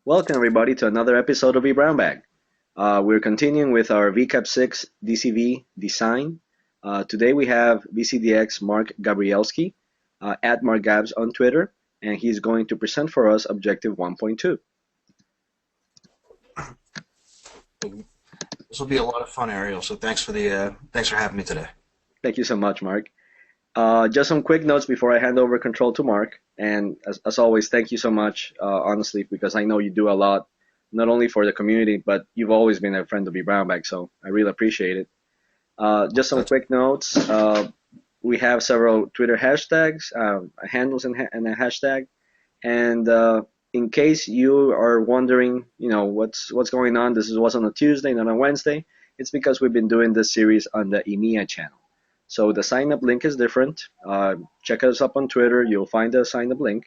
Welcome everybody to another episode of vBrownBag. We're continuing with our VCAP6-DCV Design. Today we have VCDX Mark Gabryjelski at Mark Gabs on Twitter, and he's going to present for us Objective 1.2. This will be a lot of fun, Ariel. So thanks for having me today. Thank you so much, Mark. Just some quick notes before I hand over control to Mark. And as always, thank you so much, honestly, because I know you do a lot, not only for the community, but you've always been a friend of vBrownBag, so I really appreciate it. Just some quick notes. We have several Twitter hashtags, handles and a hashtag. And in case you are wondering, what's going on, this was on a Tuesday, not on Wednesday. It's because we've been doing this series on the EMEA channel. So the sign up link is different. Check us up on Twitter. You'll find the sign up link.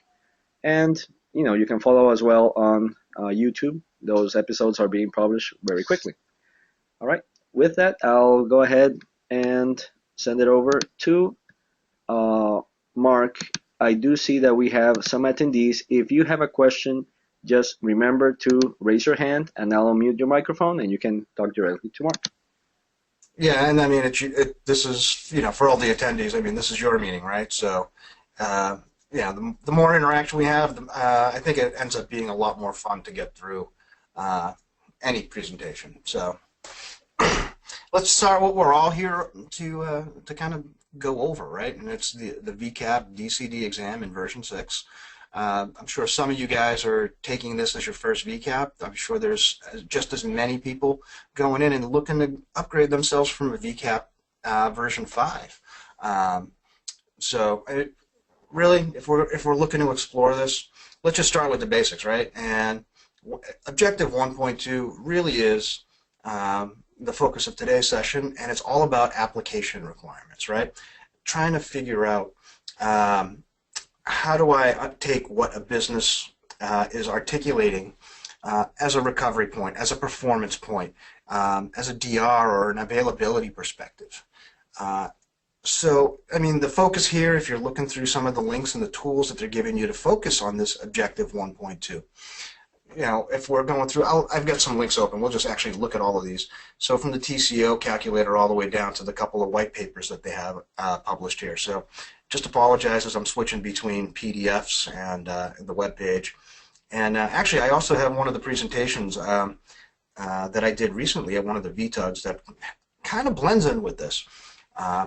And you can follow as well on YouTube. Those episodes are being published very quickly. All right. With that, I'll go ahead and send it over to Mark. I do see that we have some attendees. If you have a question, just remember to raise your hand and I'll unmute your microphone and you can talk directly to Mark. Yeah, and I mean, this is, for all the attendees, I mean, this is your meeting, right? So, yeah, the more interaction we have, I think it ends up being a lot more fun to get through any presentation. So, let's start what we're all here to kind of go over, right? And it's the VCAP DCD exam in version 6. I'm sure some of you guys are taking this as your first VCAP. I'm sure there's just as many people going in and looking to upgrade themselves from a VCAP version 5. Really, if we're looking to explore this, let's just start with the basics, right? And Objective 1.2 really is the focus of today's session, and it's all about application requirements, right? Trying to figure out how do I take what a business is articulating as a recovery point, as a performance point, as a DR or an availability perspective. So, I mean, the focus here, if you're looking through some of the links and the tools that they're giving you to focus on this Objective 1.2, if we're going through, I've got some links open. We'll just actually look at all of these. So from the Tco Calculator all the way down to the couple of white papers that they have published here. So just apologize as I'm switching between PDFs and the web page. And actually, I also have one of the presentations that I did recently at one of the VTUGs that kind of blends in with this.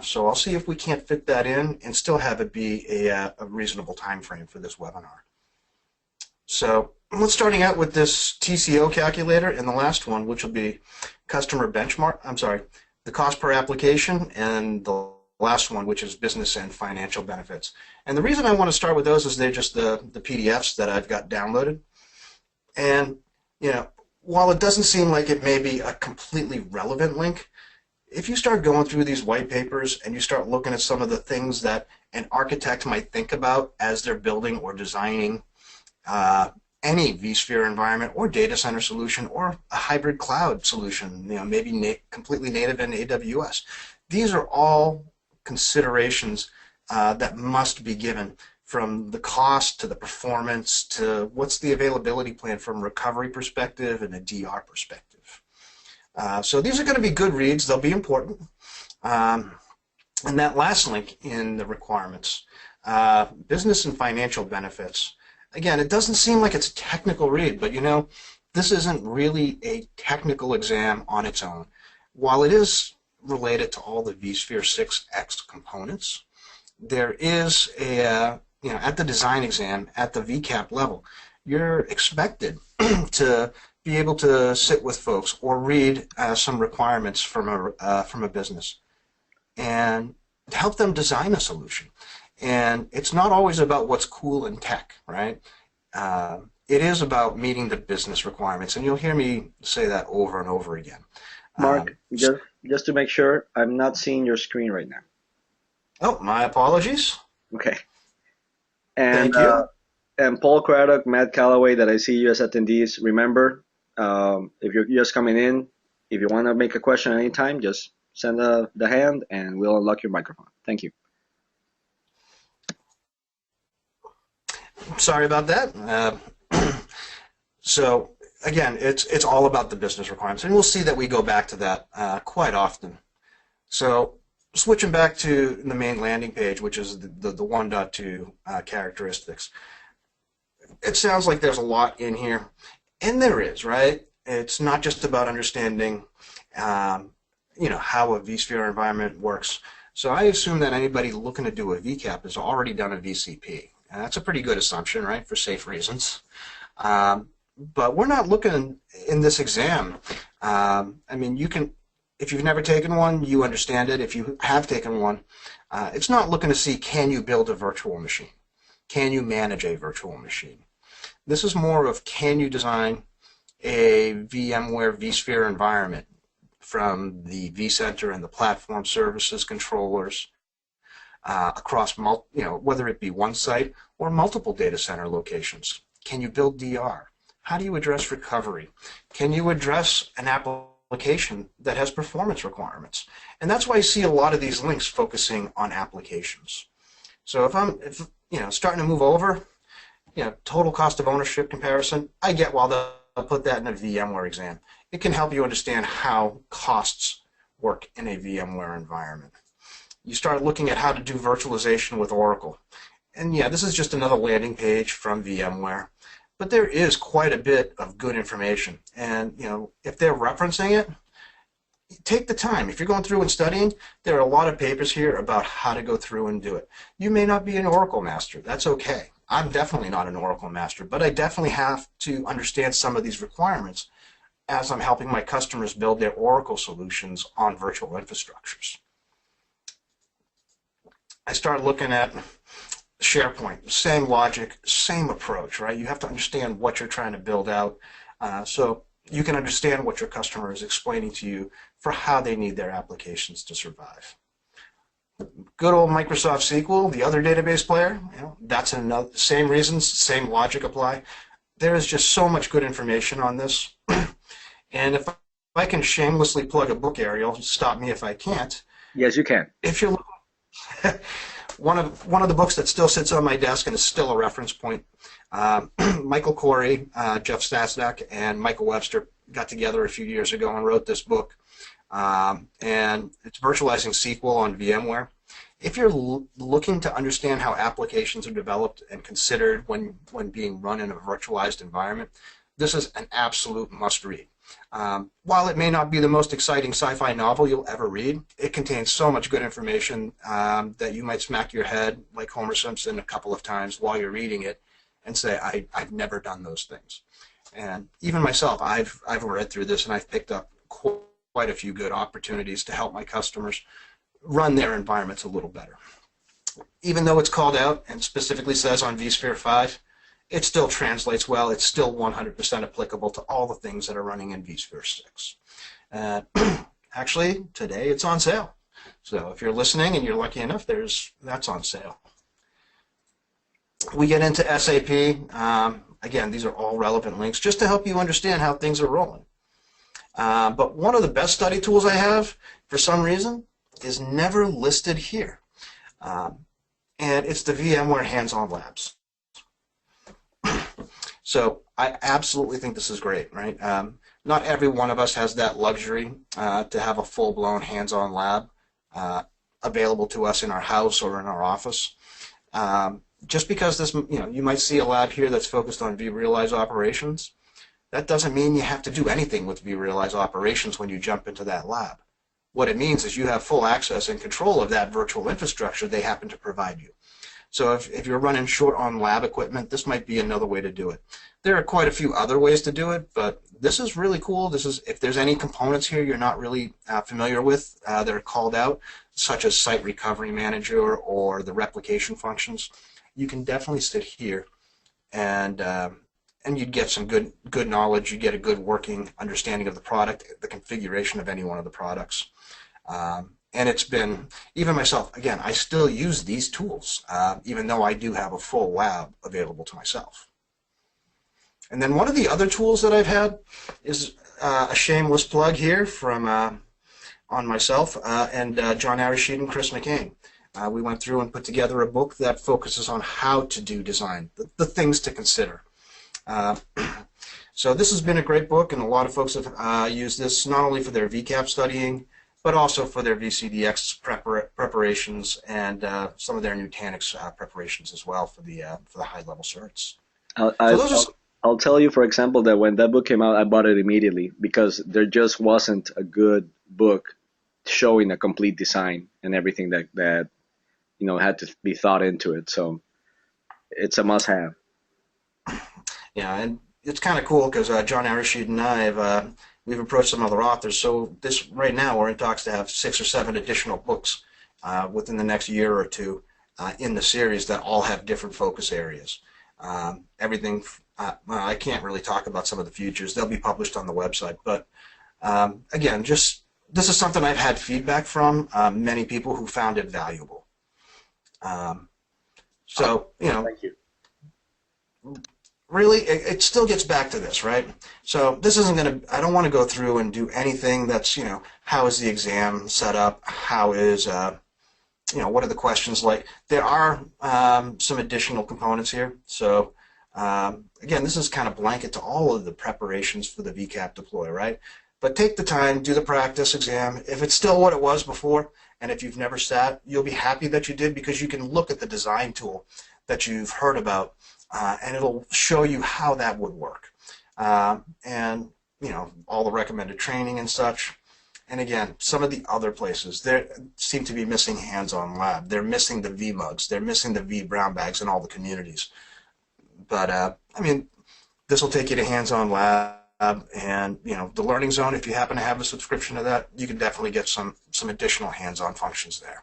So I'll see if we can't fit that in and still have it be a reasonable time frame for this webinar. So let's starting out with this Tco calculator and the last one, which will be customer benchmark. I'm sorry, the cost per application, and the last one, which is business and financial benefits. And the reason I want to start with those is they're just the PDFs that I've got downloaded. And while it doesn't seem like it may be a completely relevant link, if you start going through these white papers and you start looking at some of the things that an architect might think about as they're building or designing any vSphere environment or data center solution or a hybrid cloud solution, maybe completely native in AWS. These are all considerations that must be given, from the cost to the performance to what's the availability plan from a recovery perspective and a DR perspective. So these are going to be good reads. They'll be important. And that last link in the requirements, business and financial benefits. Again, it doesn't seem like it's a technical read, but this isn't really a technical exam on its own. While it is related to all the vSphere 6X components, there is a, at the design exam, at the VCAP level, you're expected to be able to sit with folks or read some requirements from a business and help them design a solution. And it's not always about what's cool in tech, right? It is about meeting the business requirements, and you'll hear me say that over and over again. Mark, just to make sure, I'm not seeing your screen right now. Oh, my apologies. Okay. And, Thank you. And Paul Craddock, Matt Calloway, that I see you as attendees, remember, if you're just coming in, if you want to make a question at any time, just send the hand and we'll unlock your microphone. Thank you. Sorry about that. So again, it's all about the business requirements, and we'll see that we go back to that quite often. So switching back to the main landing page, which is the 1.2 characteristics. It sounds like there's a lot in here, and there is, right? It's not just about understanding, how a vSphere environment works. So I assume that anybody looking to do a VCAP has already done a VCP, and that's a pretty good assumption, right, for safe reasons. But we're not looking in this exam. I mean, you can, if you've never taken one, you understand it. If you have taken one, it's not looking to see, can you build a virtual machine? Can you manage a virtual machine? This is more of, can you design a VMware vSphere environment from the vCenter and the platform services controllers across, whether it be one site or multiple data center locations. Can you build DR? How do you address recovery? Can you address an application that has performance requirements? And that's why you see a lot of these links focusing on applications. So if I'm starting to move over, total cost of ownership comparison, I get why they'll put that in a VMware exam. It can help you understand how costs work in a VMware environment. You start looking at how to do virtualization with Oracle. And yeah, this is just another landing page from VMware, but there is quite a bit of good information. And if they're referencing it, take the time. If you're going through and studying, there are a lot of papers here about how to go through and do it. You may not be an Oracle master. That's okay. I'm definitely not an Oracle master, but I definitely have to understand some of these requirements as I'm helping my customers build their Oracle solutions on virtual infrastructures. I start looking at SharePoint, same logic, same approach, right? You have to understand what you're trying to build out so you can understand what your customer is explaining to you for how they need their applications to survive. Good old Microsoft SQL, the other database player, that's another, same reasons, same logic apply. There is just so much good information on this. And if I can shamelessly plug a book, Ariel, stop me if I can't. Yes, you can. If you're looking, one of the books that still sits on my desk and is still a reference point, Michael Corey, Jeff Stasnak, and Michael Webster got together a few years ago and wrote this book. And it's Virtualizing SQL on VMware. If you're looking to understand how applications are developed and considered when being run in a virtualized environment, this is an absolute must-read. While it may not be the most exciting sci-fi novel you'll ever read, it contains so much good information that you might smack your head like Homer Simpson a couple of times while you're reading it and say, I've never done those things. And even myself, I've read through this and I've picked up quite a few good opportunities to help my customers run their environments a little better. Even though it's called out and specifically says on vSphere 5, it still translates well. It's still 100% applicable to all the things that are running in vSphere 6. Actually, today it's on sale. So if you're listening and you're lucky enough, that's on sale. We get into SAP. Again, these are all relevant links just to help you understand how things are rolling. But one of the best study tools I have, for some reason, is never listed here. And it's the VMware Hands-On Labs. So I absolutely think this is great, right? Not every one of us has that luxury to have a full-blown hands-on lab available to us in our house or in our office. Just because this, you might see a lab here that's focused on vRealize operations. That doesn't mean you have to do anything with vRealize operations when you jump into that lab. What it means is you have full access and control of that virtual infrastructure they happen to provide you. So if you're running short on lab equipment, this might be another way to do it. There are quite a few other ways to do it, but this is really cool. This is, if there's any components here you're not really familiar with that are called out, such as Site Recovery Manager or the replication functions, you can definitely sit here and you'd get some good knowledge. You get a good working understanding of the product, the configuration of any one of the products. And it's been, even myself, again, I still use these tools, even though I do have a full lab available to myself. And then one of the other tools that I've had is a shameless plug here from on myself and John Arishid and Chris McCain. We went through and put together a book that focuses on how to do design, the things to consider. So this has been a great book, and a lot of folks have used this not only for their VCAP studying, but also for their VCDX preparations and some of their Nutanix preparations as well for the high-level certs. I'll, So I'll, those are I'll tell you, for example, that when that book came out, I bought it immediately because there just wasn't a good book showing a complete design and everything that had to be thought into it. So it's a must-have. yeah, and it's kind of cool because John Arishid and I have we've approached some other authors. So this right now we're in talks to have 6 or 7 additional books within the next year or two in the series that all have different focus areas. Everything. Well, I can't really talk about some of the futures. They'll be published on the website. But again, just this is something I've had feedback from many people who found it valuable. So Thank you. really, it still gets back to this, right? So this isn't going to, I don't want to go through and do anything that's, how is the exam set up? How is, what are the questions like? There are some additional components here. So again, this is kind of blanket to all of the preparations for the VCAP deploy, right? But take the time, do the practice exam. If it's still what it was before, and if you've never sat, you'll be happy that you did because you can look at the design tool that you've heard about and it'll show you how that would work. And, all the recommended training and such. And again, some of the other places, they seem to be missing hands-on lab. They're missing the vMugs. They're missing the vBrownBags in all the communities. But, I mean, this will take you to hands-on lab. And, the Learning Zone, if you happen to have a subscription to that, you can definitely get some additional hands-on functions there.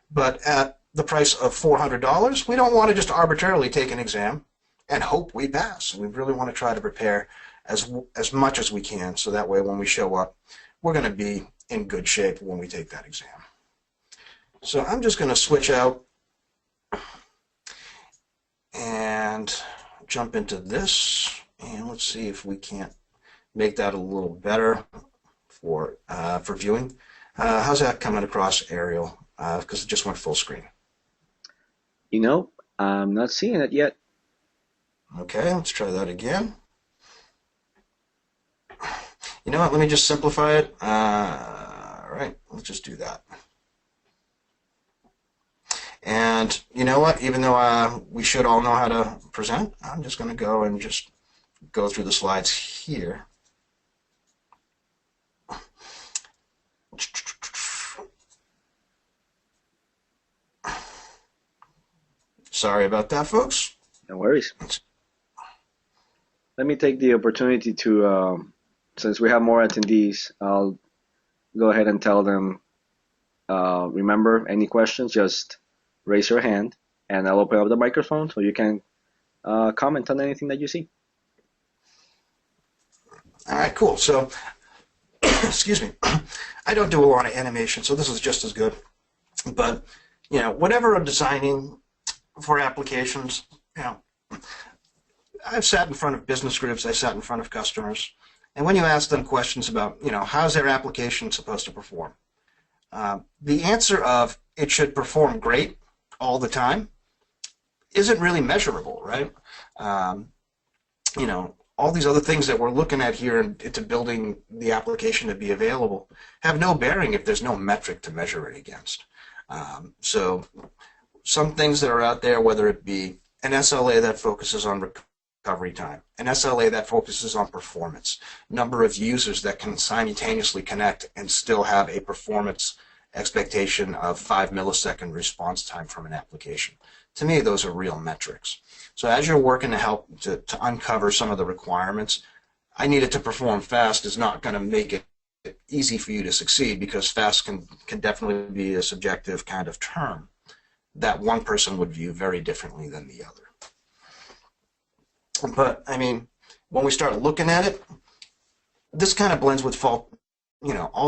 But at the price of $400, we don't want to just arbitrarily take an exam and hope we pass. We really want to try to prepare as much as we can so that way when we show up, we're going to be in good shape when we take that exam. So I'm just going to switch out and jump into this, and let's see if we can't make that a little better for viewing. How's that coming across, Ariel? Because it just went full screen. I'm not seeing it yet. Okay, let's try that again. You know what, let me just simplify it. All right, let's just do that. And you know what, even though we should all know how to present, I'm just going to go and just go through the slides here. Sorry about that, folks. No worries. Let me take the opportunity to, since we have more attendees, I'll go ahead and tell them, remember, any questions, just raise your hand, and I'll open up the microphone so you can comment on anything that you see. All right, cool. So, excuse me, I don't do a lot of animation, so this is just as good. But, whenever I'm designing for applications, I've sat in front of business groups, I've sat in front of customers, and when you ask them questions about, how's their application supposed to perform? The answer of it should perform great all the time isn't really measurable, right? All these other things that we're looking at here into building the application to be available have no bearing if there's no metric to measure it against. So some things that are out there, whether it be an SLA that focuses on recovery time, an SLA that focuses on performance, number of users that can simultaneously connect and still have a performance expectation of 5 millisecond response time from an application. To me, those are real metrics. So as you're working to help to uncover some of the requirements, I need it to perform fast is not going to make it easy for you to succeed, because fast can definitely be a subjective kind of term that one person would view very differently than the other. But, I mean, when we start looking at it, this kind of blends with all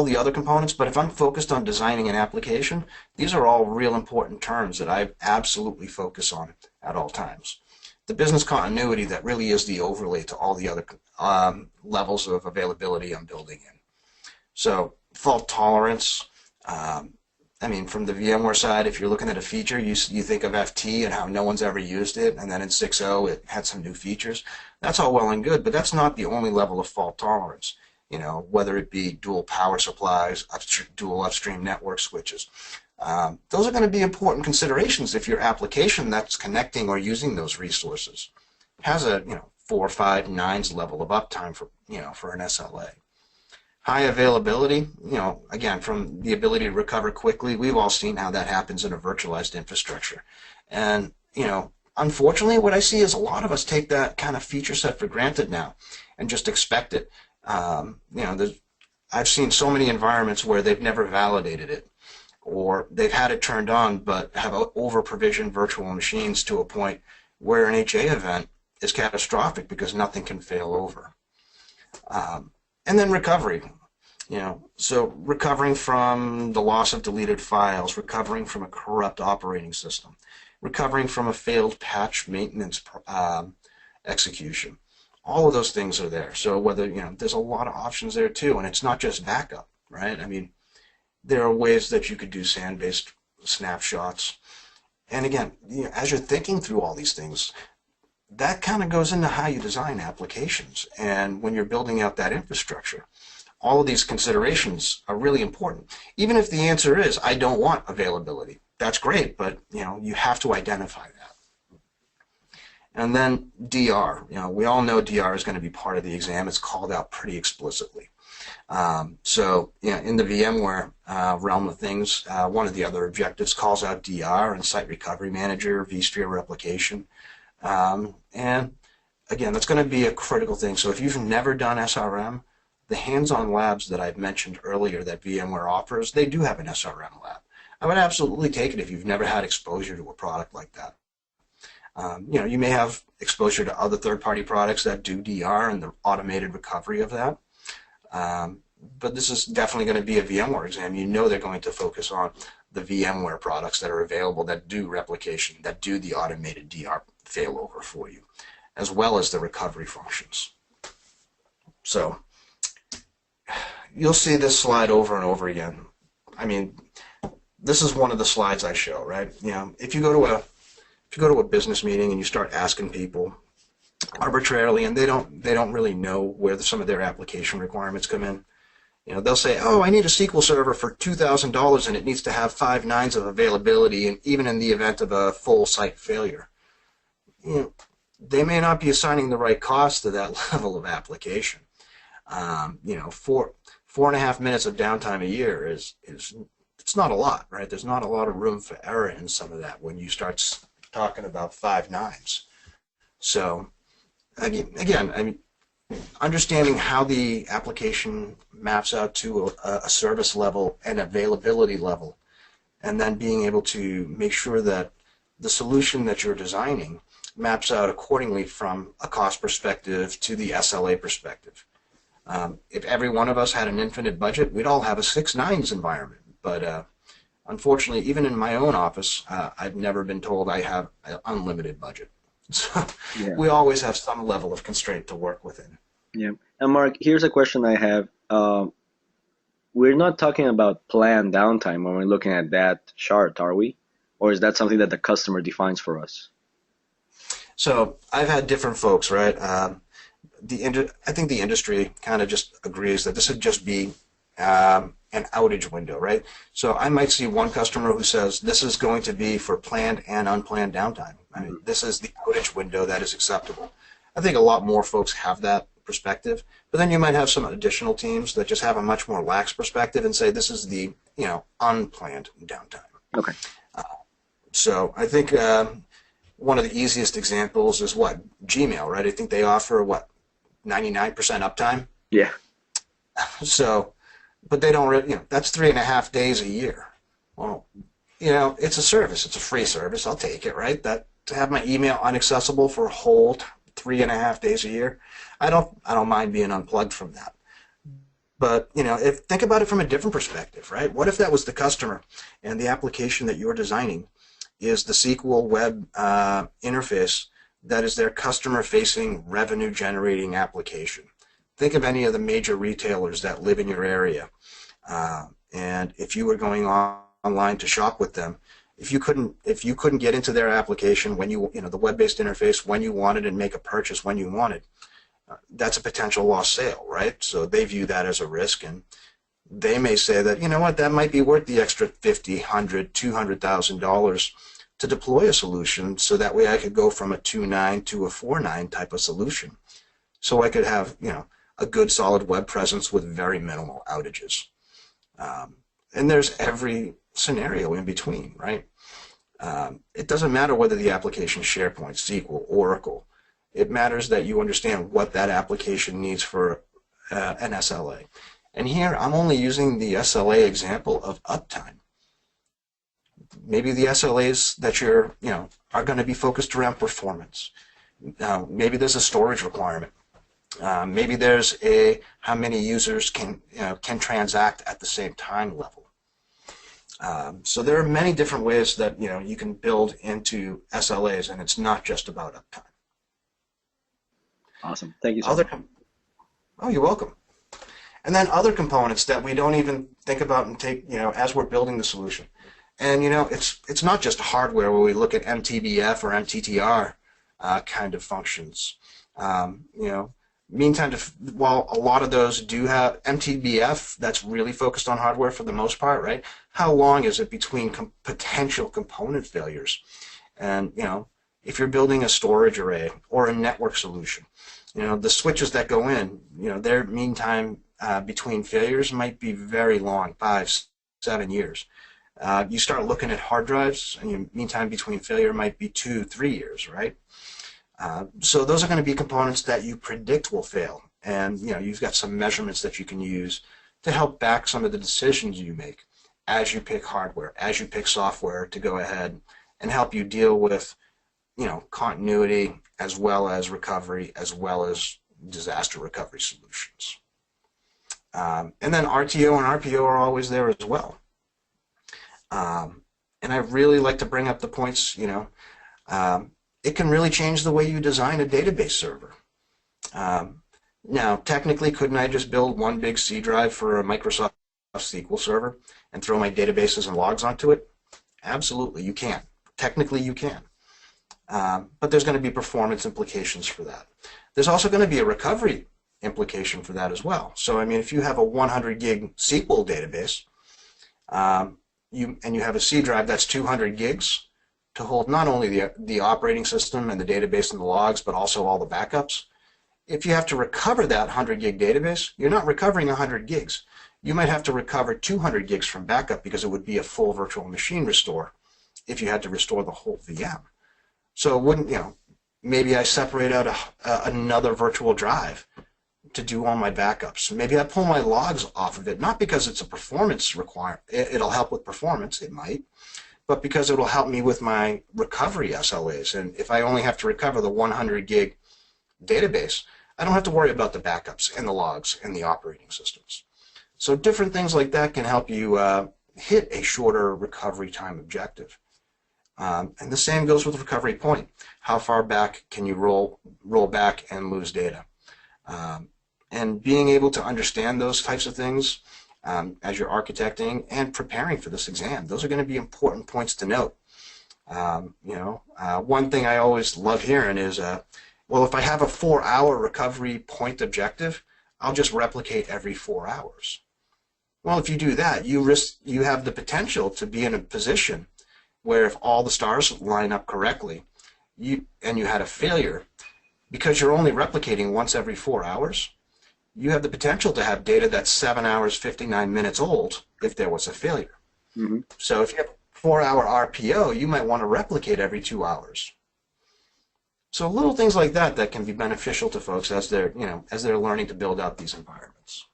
the other components, but if I'm focused on designing an application, these are all real important terms that I absolutely focus on at all times. The business continuity that really is the overlay to all the other levels of availability I'm building in. So fault tolerance, I mean, from the VMware side, if you're looking at a feature, you think of FT and how no one's ever used it, and then in 6.0 it had some new features. That's all well and good, but that's not the only level of fault tolerance. You know, whether it be dual power supplies, dual upstream network switches. Those are going to be important considerations if your application that's connecting or using those resources has a 4, 5, 9s level of uptime for an SLA. High availability, again, from the ability to recover quickly, we've all seen how that happens in a virtualized infrastructure. And, unfortunately, what I see is a lot of us take that kind of feature set for granted now and just expect it. I've seen so many environments where they've never validated it, or they've had it turned on but have over-provisioned virtual machines to a point where an HA event is catastrophic because nothing can fail over. And then recovery, so recovering from the loss of deleted files, recovering from a corrupt operating system, recovering from a failed patch maintenance execution. All of those things are there. So whether, there's a lot of options there too, and it's not just backup, right? I mean, there are ways that you could do SAN-based snapshots. And again, as you're thinking through all these things, that kind of goes into how you design applications. And when you're building out that infrastructure, all of these considerations are really important. Even if the answer is, I don't want availability, that's great, but you have to identify that. And then DR, we all know DR is going to be part of the exam. It's called out pretty explicitly. So in the VMware realm of things, one of the other objectives calls out DR and Site Recovery Manager, vSphere replication. And again, that's going to be a critical thing. So if you've never done SRM, the hands-on labs that I've mentioned earlier that VMware offers, they do have an SRM lab. I would absolutely take it if you've never had exposure to a product like that. You may have exposure to other third-party products that do DR and the automated recovery of that. But this is definitely going to be a VMware exam. They're going to focus on the VMware products that are available that do replication, that do the automated DR failover for you, as well as the recovery functions. So you'll see this slide over and over again. I mean, this is one of the slides I show, right? If you go to a business meeting and you start asking people arbitrarily, and they don't really know where some of their application requirements come in. They'll say, oh, I need a SQL server for $2,000 and it needs to have 5 nines of availability, and even in the event of a full site failure. They may not be assigning the right cost to that level of application. 4.5 minutes of downtime a year it's not a lot, right? There's not a lot of room for error in some of that when you start talking about 5 nines. So again, understanding how the application maps out to a service level and availability level, and then being able to make sure that the solution that you're designing maps out accordingly from a cost perspective to the SLA perspective. If every one of us had an infinite budget, we'd all have a 6 nines environment. But unfortunately, even in my own office, I've never been told I have an unlimited budget. So yeah. We always have some level of constraint to work within. Yeah. And Mark, here's a question I have. We're not talking about planned downtime when we're looking at that chart, are we? Or is that something that the customer defines for us? So I've had different folks, right? I think the industry kind of just agrees that this would just be an outage window, right? So I might see one customer who says this is going to be for planned and unplanned downtime. I mean, this is the outage window that is acceptable. I think a lot more folks have that perspective, but then you might have some additional teams that just have a much more lax perspective and say this is the unplanned downtime. Okay. So I think one of the easiest examples is Gmail, right? I think they offer 99% uptime. Yeah. So, but they don't really, that's 3.5 days a year. Well, it's a service. It's a free service. I'll take it, right? That to have my email inaccessible for a whole 3.5 days a year, I don't mind being unplugged from that. But think about it from a different perspective, right? What if that was the customer and the application that you're designing is the SQL web interface that is their customer-facing revenue-generating application? Think of any of the major retailers that live in your area, and if you were going on online to shop with them, if you couldn't get into their application when the web-based interface when you wanted and make a purchase when you wanted, that's a potential lost sale, right? So they view that as a risk, and they may say that, you know what, that might be worth the extra $50, $100, $200,000 to deploy a solution, so that way I could go from a 2.9 to a 4.9 type of solution, so I could have a good solid web presence with very minimal outages. And there's every scenario in between, right? It doesn't matter whether the application is SharePoint, SQL, Oracle. It matters that you understand what that application needs for an SLA. And here I'm only using the SLA example of uptime. Maybe the SLAs that are going to be focused around performance. Maybe there's a storage requirement. Maybe there's how many users can transact at the same time level. So there are many different ways that you can build into SLAs, and it's not just about uptime. Awesome. Thank you so much. Oh, you're welcome. And then other components that we don't even think about and take, as we're building the solution. And it's not just hardware where we look at MTBF or MTTR kind of functions. Meantime, while a lot of those do have MTBF, that's really focused on hardware for the most part, right? How long is it between potential component failures? And if you're building a storage array or a network solution, the switches that go in, their mean time between failures might be very long, 5, 7 years. You start looking at hard drives, and your mean time between failure might be 2, 3 years, right? So those are going to be components that you predict will fail, and you've got some measurements that you can use to help back some of the decisions you make as you pick hardware, as you pick software to go ahead and help you deal with continuity as well as recovery as well as disaster recovery solutions. And then RTO and RPO are always there as well. And I really like to bring up the points, it can really change the way you design a database server. Now, technically, couldn't I just build one big C drive for a Microsoft SQL server and throw my databases and logs onto it? Absolutely, you can. Technically, you can. But there's going to be performance implications for that. There's also going to be a recovery implication for that as well. So, I mean, if you have a 100 gig SQL database, and you have a C drive that's 200 gigs to hold not only the operating system and the database and the logs, but also all the backups. If you have to recover that 100 gig database, you're not recovering 100 gigs. You might have to recover 200 gigs from backup because it would be a full virtual machine restore if you had to restore the whole VM. So it wouldn't, maybe I separate out another virtual drive to do all my backups. Maybe I pull my logs off of it, not because it's a performance requirement, it'll help with performance, it might, but because it'll help me with my recovery SLAs. And if I only have to recover the 100 gig database, I don't have to worry about the backups and the logs and the operating systems. So different things like that can help you hit a shorter recovery time objective. And the same goes with recovery point. How far back can you roll back and lose data? And being able to understand those types of things as you're architecting and preparing for this exam, those are going to be important points to note. One thing I always love hearing is, well, if I have a 4-hour recovery point objective, I'll just replicate every 4 hours. Well, if you do that, you have the potential to be in a position where if all the stars line up correctly, and you had a failure, because you're only replicating once every 4 hours, you have the potential to have data that's 7 hours, 59 minutes old if there was a failure. Mm-hmm. So if you have a 4-hour RPO, you might want to replicate every 2 hours. So little things like that can be beneficial to folks as they're learning to build out these environments.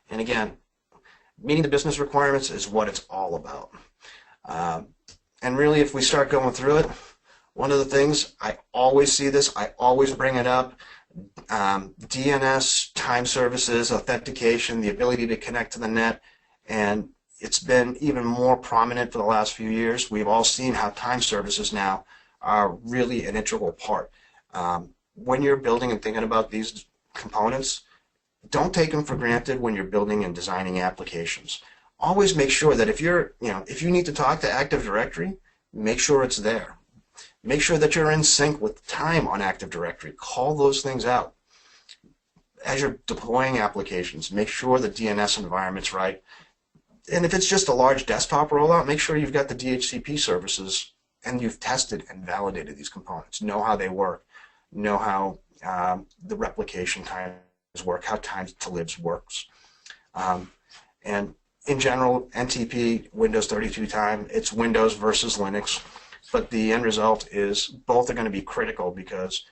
And again, meeting the business requirements is what it's all about. And really, if we start going through it, one of the things, I always see this, I always bring it up, DNS, time services, authentication, the ability to connect to the net, and it's been even more prominent for the last few years. We've all seen how time services now are really an integral part. When you're building and thinking about these components, Don't take them for granted when you're building and designing applications. Always make sure that if if you need to talk to Active Directory, make sure it's there. Make sure that you're in sync with time on Active Directory. Call those things out. As you're deploying applications, make sure the DNS environment's right. And if it's just a large desktop rollout, make sure you've got the DHCP services and you've tested and validated these components. Know how they work. Know how the replication times work, how time to libs works. And in general, NTP, Windows 32 time, it's Windows versus Linux. But the end result is both are going to be critical, because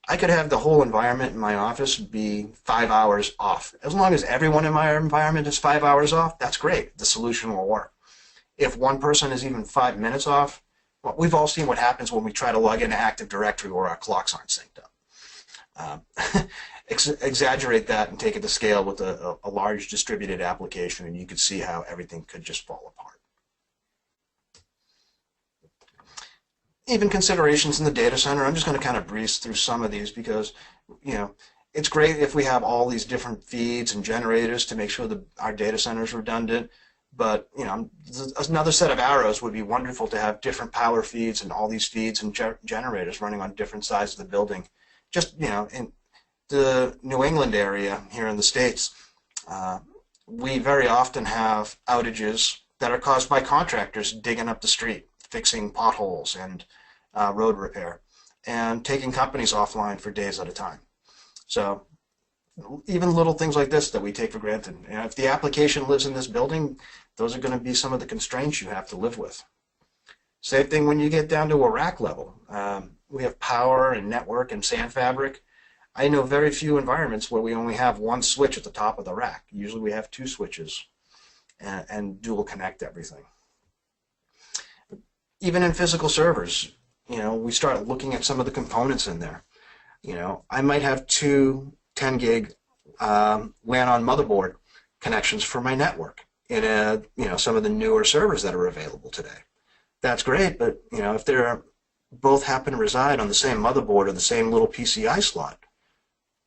I could have the whole environment in my office be 5 hours off. As long as everyone in my environment is 5 hours off, that's great. The solution will work. If one person is even 5 minutes off, well, we've all seen what happens when we try to log into Active Directory or our clocks aren't synced up. Exaggerate that and take it to scale with a large distributed application, and you could see how everything could just fall apart. Even considerations in the data center, I'm just going to kind of breeze through some of these, because it's great if we have all these different feeds and generators to make sure that our data center is redundant. But another set of arrows would be wonderful to have different power feeds and all these feeds and generators running on different sides of the building. Just in the New England area here in the States, we very often have outages that are caused by contractors digging up the street, fixing potholes and road repair, and taking companies offline for days at a time. So even little things like this that we take for granted. If the application lives in this building, those are going to be some of the constraints you have to live with. Same thing when you get down to a rack level. We have power and network and SAN fabric. I know very few environments where we only have one switch at the top of the rack. Usually we have two switches and dual connect everything. Even in physical servers, we start looking at some of the components in there. I might have two 10 gig LAN on motherboard connections for my network in some of the newer servers that are available today. That's great, but if they're both happen to reside on the same motherboard or the same little PCI slot,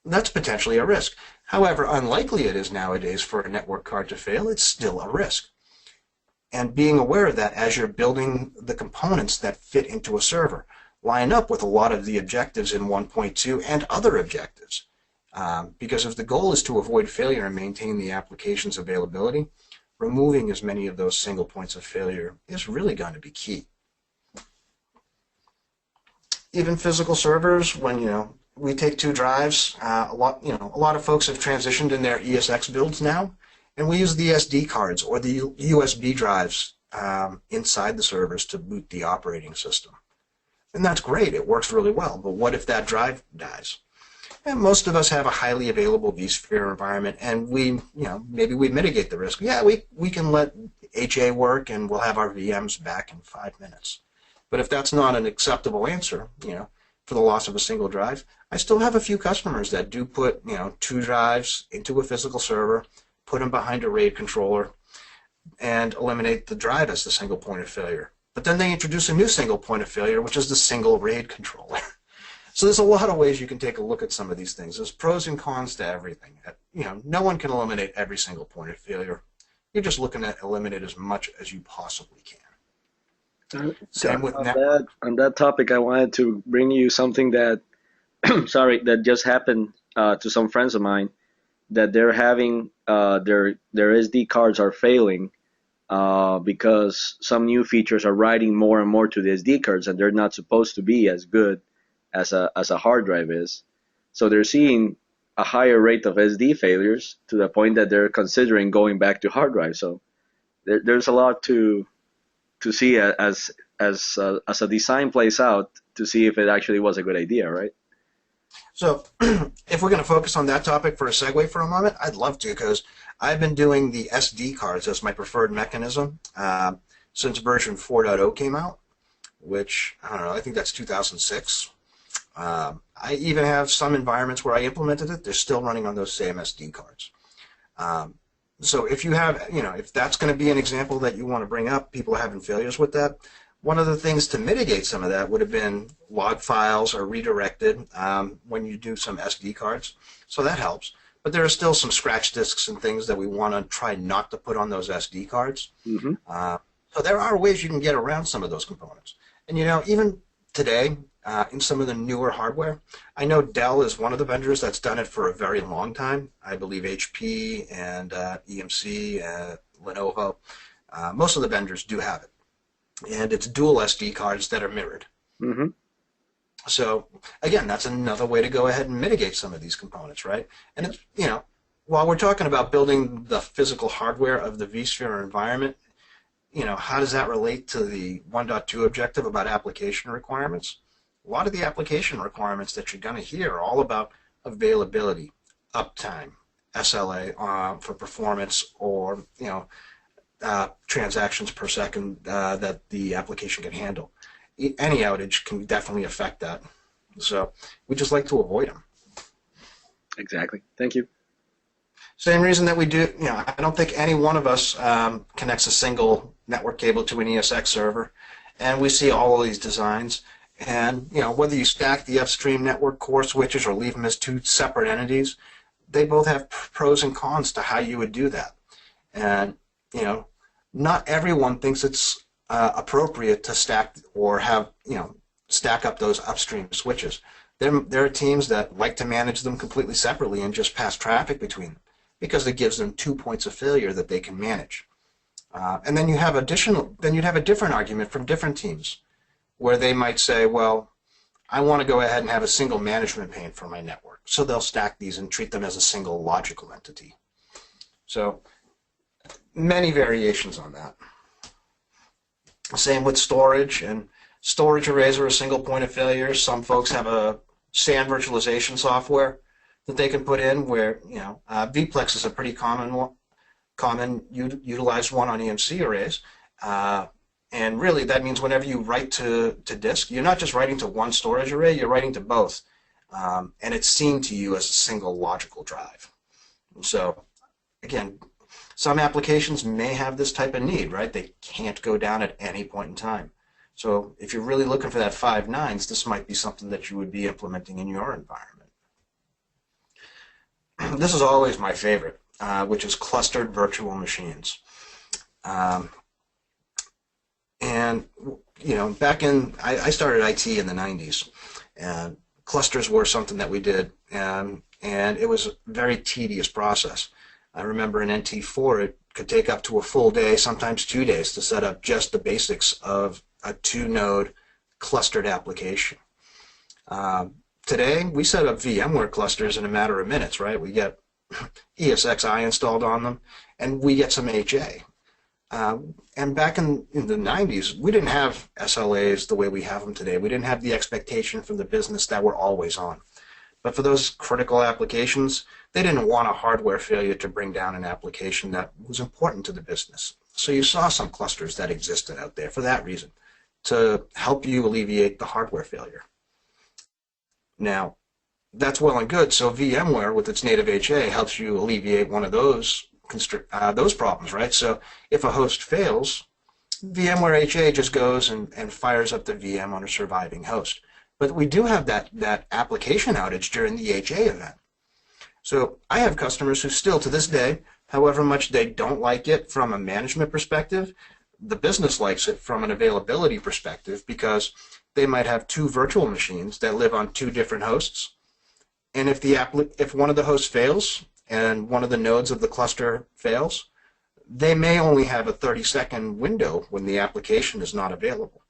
that's potentially a risk. However unlikely it is nowadays for a network card to fail, it's still a risk. And being aware of that as you're building the components that fit into a server, line up with a lot of the objectives in 1.2 and other objectives. Because if the goal is to avoid failure and maintain the application's availability, removing as many of those single points of failure is really going to be key. Even physical servers, when we take two drives, a lot of folks have transitioned in their ESX builds now, and we use the SD cards or the USB drives inside the servers to boot the operating system. And that's great, it works really well, but what if that drive dies? And most of us have a highly available vSphere environment, and maybe we mitigate the risk. Yeah, we can let HA work and we'll have our VMs back in 5 minutes. But if that's not an acceptable answer, for the loss of a single drive, I still have a few customers that do put, two drives into a physical server, put them behind a RAID controller, and eliminate the drive as the single point of failure. But then they introduce a new single point of failure, which is the single RAID controller. So there's a lot of ways you can take a look at some of these things. There's pros and cons to everything. No one can eliminate every single point of failure. You're just looking at eliminate as much as you possibly can. Same with network. On that topic, I wanted to bring you something that, that just happened to some friends of mine, that they're having their SD cards are failing because some new features are writing more and more to the SD cards, and they're not supposed to be as good as a hard drive is. So they're seeing a higher rate of SD failures to the point that they're considering going back to hard drive. So there's a lot to see as a design plays out, to see if it actually was a good idea, right? So if we're going to focus on that topic for a segue for a moment, I'd love to, because I've been doing the SD cards as my preferred mechanism since version 4.0 came out, which, I don't know, I think that's 2006. I even have some environments where I implemented it, they're still running on those same SD cards. So if you have, if that's going to be an example that you want to bring up, people having failures with that, one of the things to mitigate some of that would have been log files are redirected when you do some SD cards. So that helps. but there are still some scratch disks and things that we want to try not to put on those SD cards. Mm-hmm. So there are ways you can get around some of those components. And even today, in some of the newer hardware, I know Dell is one of the vendors that's done it for a very long time. I believe HP and EMC, Lenovo, most of the vendors do have it. And it's dual SD cards that are mirrored. Mm-hmm. So again, that's another way to go ahead and mitigate some of these components, right? And it's, while we're talking about building the physical hardware of the vSphere environment, how does that relate to the 1.2 objective about application requirements? A lot of the application requirements that you're going to hear are all about availability, uptime, SLA for performance, or transactions per second that the application can handle. Any outage can definitely affect that. So we just like to avoid them. Exactly. Thank you. Same reason that we do, I don't think any one of us connects a single network cable to an ESX server, and we see all of these designs. And, whether you stack the upstream network core switches or leave them as two separate entities, they both have pros and cons to how you would do that. And, not everyone thinks it's appropriate to stack or have, stack up those upstream switches. There are teams that like to manage them completely separately and just pass traffic between them, because it gives them 2 points of failure that they can manage. And then you'd have a different argument from different teams, where they might say, well, I want to go ahead and have a single management pane for my network. So they'll stack these and treat them as a single logical entity. So many variations on that. Same with storage, and storage arrays are a single point of failure. Some folks have a SAN virtualization software that they can put in where, vPlex is a pretty utilized one on EMC arrays. And really, that means whenever you write to disk, you're not just writing to one storage array, you're writing to both. And it's seen to you as a single logical drive. So, again, some applications may have this type of need, right? They can't go down at any point in time. So if you're really looking for that 5 nines, this might be something that you would be implementing in your environment. This is always my favorite, which is clustered virtual machines. And, back in, I started IT in the 90s, and clusters were something that we did, and it was a very tedious process. I remember in NT4, it could take up to a full day, sometimes 2 days, to set up just the basics of a 2-node clustered application. Today, we set up VMware clusters in a matter of minutes, right? We get ESXi installed on them, and we get some HA. And back in the 90s, we didn't have SLAs the way we have them today. We didn't have the expectation from the business that we're always on. But for those critical applications, they didn't want a hardware failure to bring down an application that was important to the business. So you saw some clusters that existed out there for that reason, to help you alleviate the hardware failure. Now, that's well and good. So VMware, with its native HA, helps you alleviate one of those problems, right? So if a host fails, VMware HA just goes and fires up the VM on a surviving host. But we do have that application outage during the HA event. So I have customers who still, to this day, however much they don't like it from a management perspective, the business likes it from an availability perspective, because they might have 2 virtual machines that live on 2 different hosts. And if one of the hosts fails and one of the nodes of the cluster fails, they may only have a 30-second window when the application is not available.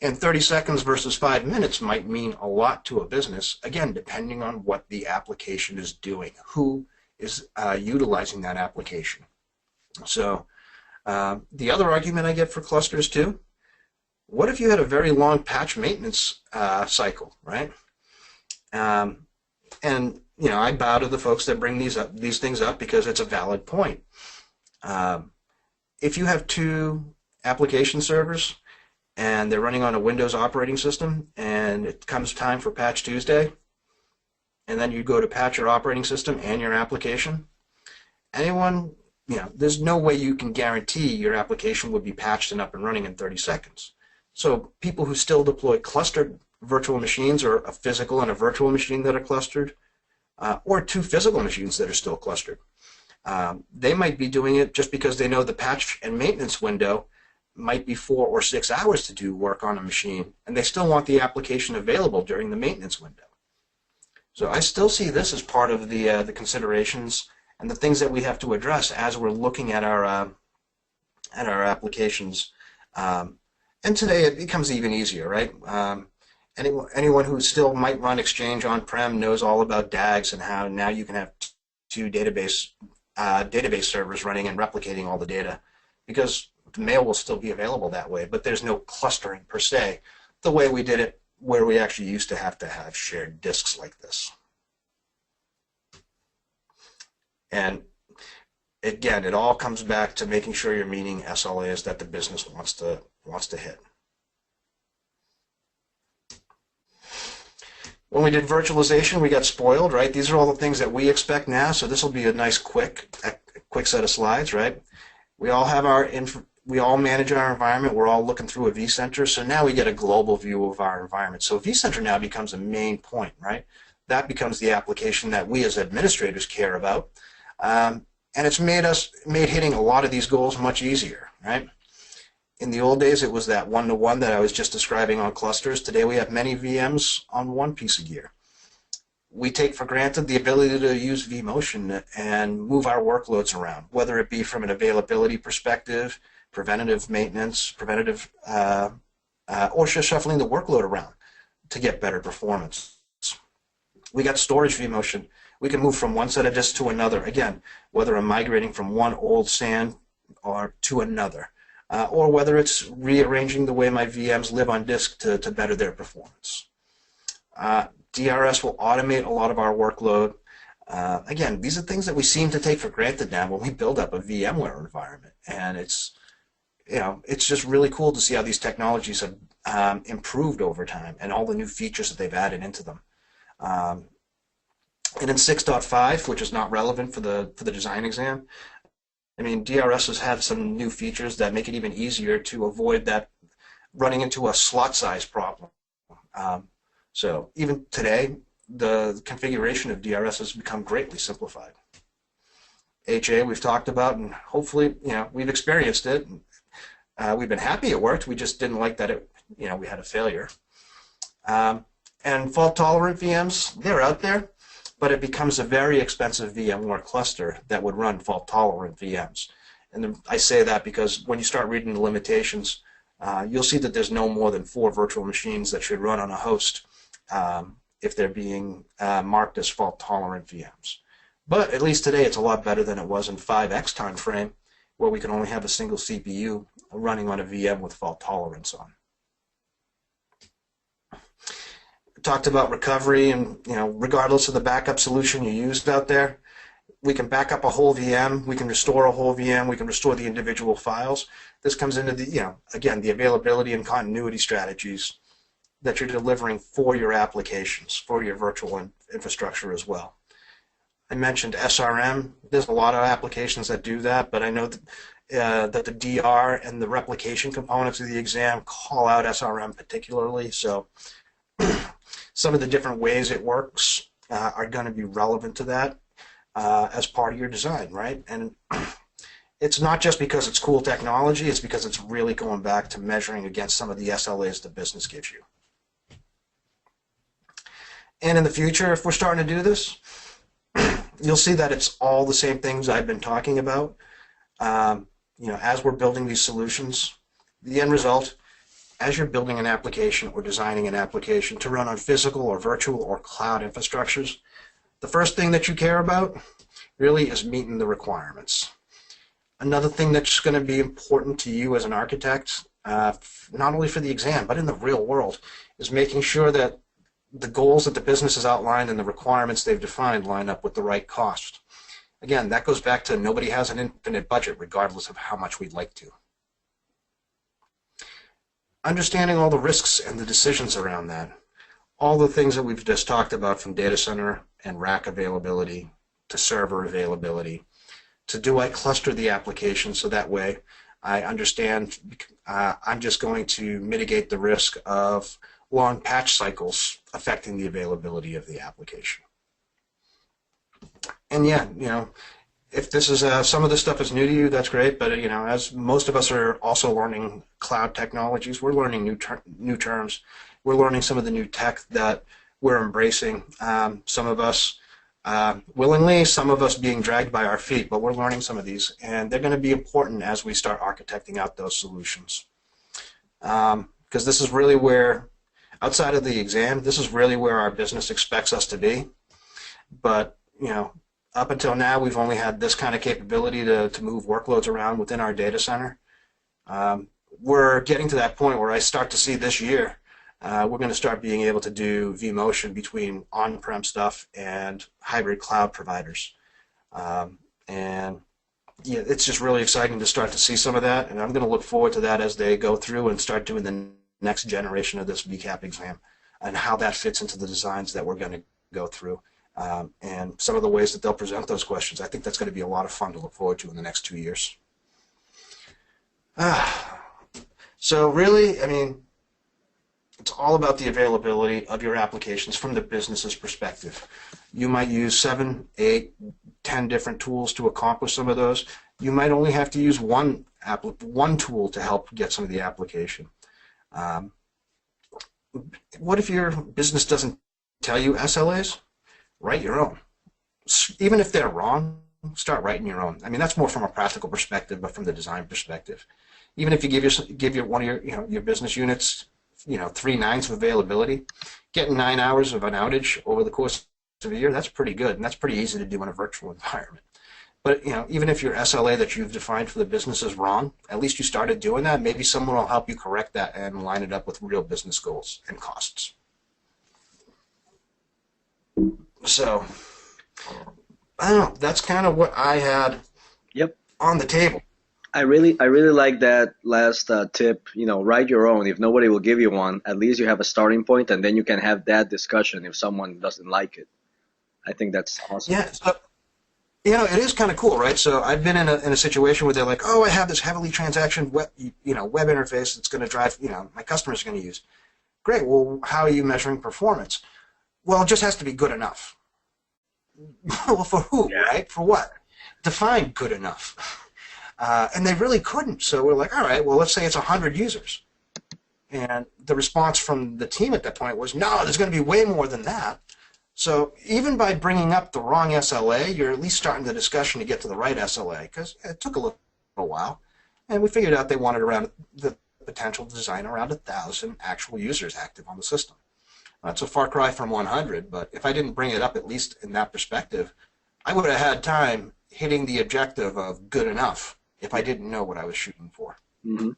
And 30 seconds versus 5 minutes might mean a lot to a business, again, depending on what the application is doing, who is utilizing that application. So the other argument I get for clusters too, what if you had a very long patch maintenance cycle, right? And I bow to the folks that bring these things up, because it's a valid point. If you have 2 application servers and they're running on a Windows operating system, and it comes time for Patch Tuesday, and then you go to patch your operating system and your application, there's no way you can guarantee your application would be patched and up and running in 30 seconds. So people who still deploy clustered virtual machines, or a physical and a virtual machine that are clustered, or 2 physical machines that are still clustered. They might be doing it just because they know the patch and maintenance window might be 4 or 6 hours to do work on a machine, and they still want the application available during the maintenance window. So I still see this as part of the considerations and the things that we have to address as we're looking at our applications. And today it becomes even easier, right? Anyone who still might run Exchange on-prem knows all about DAGs and how now you can have 2 database servers running and replicating all the data, because the mail will still be available that way, but there's no clustering per se, the way we did it where we actually used to have shared disks like this. And again, it all comes back to making sure you're meeting SLAs that the business wants to hit. When we did virtualization, we got spoiled, right? These are all the things that we expect now, so this will be a nice quick set of slides, right? We all manage our environment. We're all looking through a vCenter, so now we get a global view of our environment. So vCenter now becomes a main point, right? That becomes the application that we as administrators care about, and it's made hitting a lot of these goals much easier, right? In the old days, it was that one-to-one that I was just describing on clusters. Today, we have many VMs on one piece of gear. We take for granted the ability to use vMotion and move our workloads around, whether it be from an availability perspective, preventative maintenance, or just shuffling the workload around to get better performance. We got storage vMotion. We can move from one set of disks to another, again, whether I'm migrating from one old SAN or to another. Or whether it's rearranging the way my VMs live on disk to better their performance. DRS will automate a lot of our workload. Again, these are things that we seem to take for granted now when we build up a VMware environment, and it's just really cool to see how these technologies have improved over time and all the new features that they've added into them. And in 6.5, which is not relevant for the design exam, I mean, DRS has had some new features that make it even easier to avoid that running into a slot size problem. So even today, the configuration of DRS has become greatly simplified. HA we've talked about, and hopefully, we've experienced it. We've been happy it worked. We just didn't like that we had a failure. And fault-tolerant VMs, they're out there, but it becomes a very expensive VMware cluster that would run fault-tolerant VMs. And I say that because when you start reading the limitations, you'll see that there's no more than 4 virtual machines that should run on a host if they're being marked as fault-tolerant VMs. But at least today, it's a lot better than it was in 5X time frame, where we can only have a single CPU running on a VM with fault tolerance on. Talked about recovery, and regardless of the backup solution you used out there, we can back up a whole VM, we can restore a whole VM, we can restore the individual files. This comes into the, again, the availability and continuity strategies that you're delivering for your applications, for your virtual infrastructure as well. I mentioned SRM. There's a lot of applications that do that, but I know that the DR and the replication components of the exam call out SRM particularly, so some of the different ways it works are going to be relevant to that as part of your design, right? And it's not just because it's cool technology, it's because it's really going back to measuring against some of the SLAs the business gives you. And in the future, if we're starting to do this, you'll see that it's all the same things I've been talking about. As we're building these solutions, the end result, as you're building an application or designing an application to run on physical or virtual or cloud infrastructures, the first thing that you care about really is meeting the requirements. Another thing that's going to be important to you as an architect, not only for the exam, but in the real world, is making sure that the goals that the business has outlined and the requirements they've defined line up with the right cost. Again, that goes back to nobody has an infinite budget, regardless of how much we'd like to. Understanding all the risks and the decisions around that, all the things that we've just talked about, from data center and rack availability to server availability, to do I cluster the application so that way I understand I'm just going to mitigate the risk of long patch cycles affecting the availability of the application. And yeah, if this is some of this stuff is new to you, that's great. But as most of us are also learning cloud technologies, we're learning new terms. We're learning some of the new tech that we're embracing. Some of us willingly, some of us being dragged by our feet, but we're learning some of these, and they're going to be important as we start architecting out those solutions. Because this is really where, outside of the exam, this is really where our business expects us to be. But up until now, we've only had this kind of capability to move workloads around within our data center. We're getting to that point where I start to see this year, we're going to start being able to do vMotion between on-prem stuff and hybrid cloud providers. And yeah, it's just really exciting to start to see some of that, and I'm going to look forward to that as they go through and start doing the next generation of this VCAP exam and how that fits into the designs that we're going to go through. And some of the ways that they'll present those questions. I think that's going to be a lot of fun to look forward to in the next 2 years. So really, I mean, it's all about the availability of your applications from the business's perspective. You might use 7, 8, 10 different tools to accomplish some of those. You might only have to use one tool to help get some of the application. What if your business doesn't tell you SLAs? Write your own. Even if they're wrong, start writing your own. I mean, that's more from a practical perspective, but from the design perspective. Even if you give one of your business units 3 nines of availability, getting 9 hours of an outage over the course of a year, that's pretty good, and that's pretty easy to do in a virtual environment. But even if your SLA that you've defined for the business is wrong, at least you started doing that. Maybe someone will help you correct that and line it up with real business goals and costs. So, I don't know. That's kind of what I had on the table. I really like that last tip. Write your own. If nobody will give you one, at least you have a starting point, and then you can have that discussion if someone doesn't like it. I think that's awesome. Yeah. So, it is kind of cool, right? So I've been in a situation where they're like, oh, I have this heavily transaction web interface that's going to drive, my customers are going to use. Great. Well, how are you measuring performance? Well, it just has to be good enough. Well, for who, right? For what? Define good enough. And they really couldn't. So we're like, all right, well, let's say it's 100 users. And the response from the team at that point was, no, there's going to be way more than that. So even by bringing up the wrong SLA, you're at least starting the discussion to get to the right SLA, because it took a little while. And we figured out they wanted around the potential to design around 1,000 actual users active on the system. That's a far cry from 100, but if I didn't bring it up, at least in that perspective, I would have had time hitting the objective of good enough if I didn't know what I was shooting for. Mm-hmm.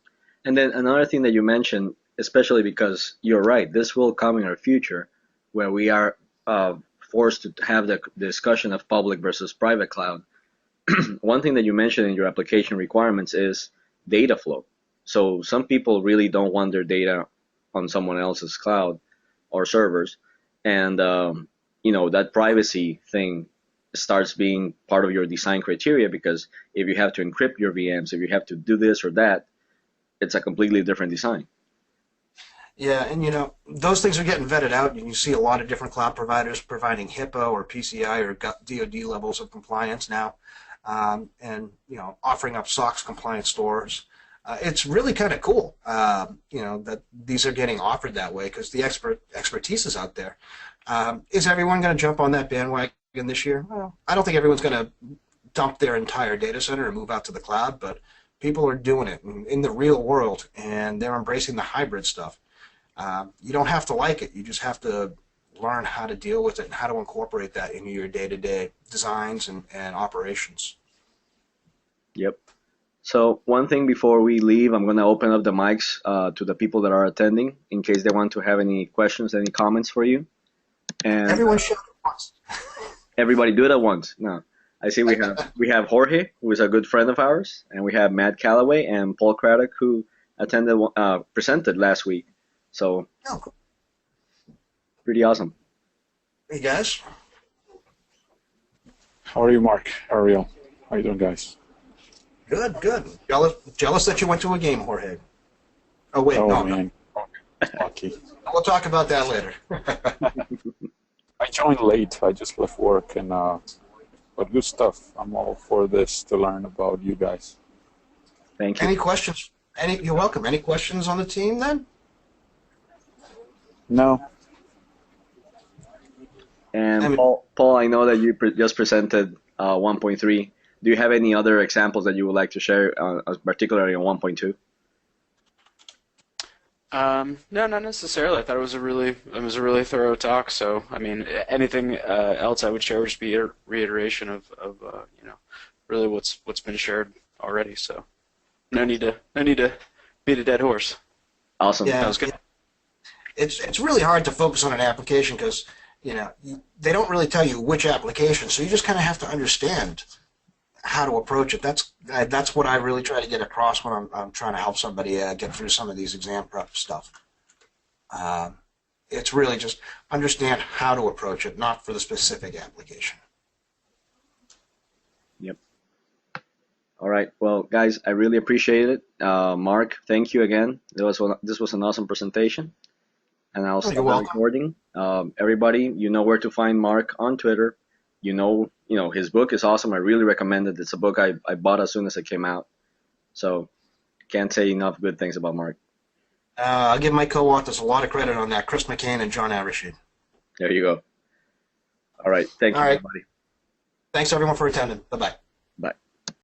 And then another thing that you mentioned, especially because you're right, this will come in our future where we are forced to have the discussion of public versus private cloud. One thing that you mentioned in your application requirements is data flow. So some people really don't want their data on someone else's cloud or servers, and that privacy thing starts being part of your design criteria, because if you have to encrypt your VMs, if you have to do this or that, it's a completely different design. Yeah, and those things are getting vetted out, and you see a lot of different cloud providers providing HIPAA or PCI or DoD levels of compliance now, and offering up SOX compliant stores. It's really kind of cool, that these are getting offered that way, because the expertise is out there. Is everyone going to jump on that bandwagon this year? Well, I don't think everyone's going to dump their entire data center and move out to the cloud, but people are doing it in the real world, and they're embracing the hybrid stuff. You don't have to like it. You just have to learn how to deal with it and how to incorporate that into your day-to-day designs and operations. Yep. So one thing before we leave, I'm going to open up the mics to the people that are attending in case they want to have any questions, any comments for you. And everyone shout at once. Everybody do it at once. No. I see we have Jorge, who is a good friend of ours, and we have Matt Calloway and Paul Craddock, who presented last week. So cool. Pretty awesome. Hey guys. How are you, Mark? How are you? How are you doing, guys? Good, good. Jealous that you went to a game, Jorge. Oh wait, oh, no, man. Lucky. We'll talk about that later. I joined late. I just left work, and But good stuff. I'm all for this to learn about you guys. Thank you. Any questions? You're welcome. Any questions on the team then? No. And Paul, I know that you just presented 1.3. Do you have any other examples that you would like to share, particularly on 1.2? No, not necessarily. I thought it was a really thorough talk. So, I mean, anything else I would share would just be a reiteration of really what's been shared already. So, no need to beat a dead horse. Awesome. Yeah, That was good. it's really hard to focus on an application because they don't really tell you which application, so you just kind of have to understand how to approach it. That's what I really try to get across when I'm trying to help somebody get through some of these exam prep stuff. It's really just understand how to approach it, not for the specific application. Yep. All right. Well, guys, I really appreciate it. Mark, thank you again. This was an awesome presentation. And I'll stop the recording. Everybody, you know where to find Mark on Twitter. You know, his book is awesome. I really recommend it. It's a book I bought as soon as it came out. So can't say enough good things about Mark. I'll give my co-authors a lot of credit on that, Chris McCain and John Avershid. There you go. All right. Thank you, everybody. Thanks, everyone, for attending. Bye-bye. Bye.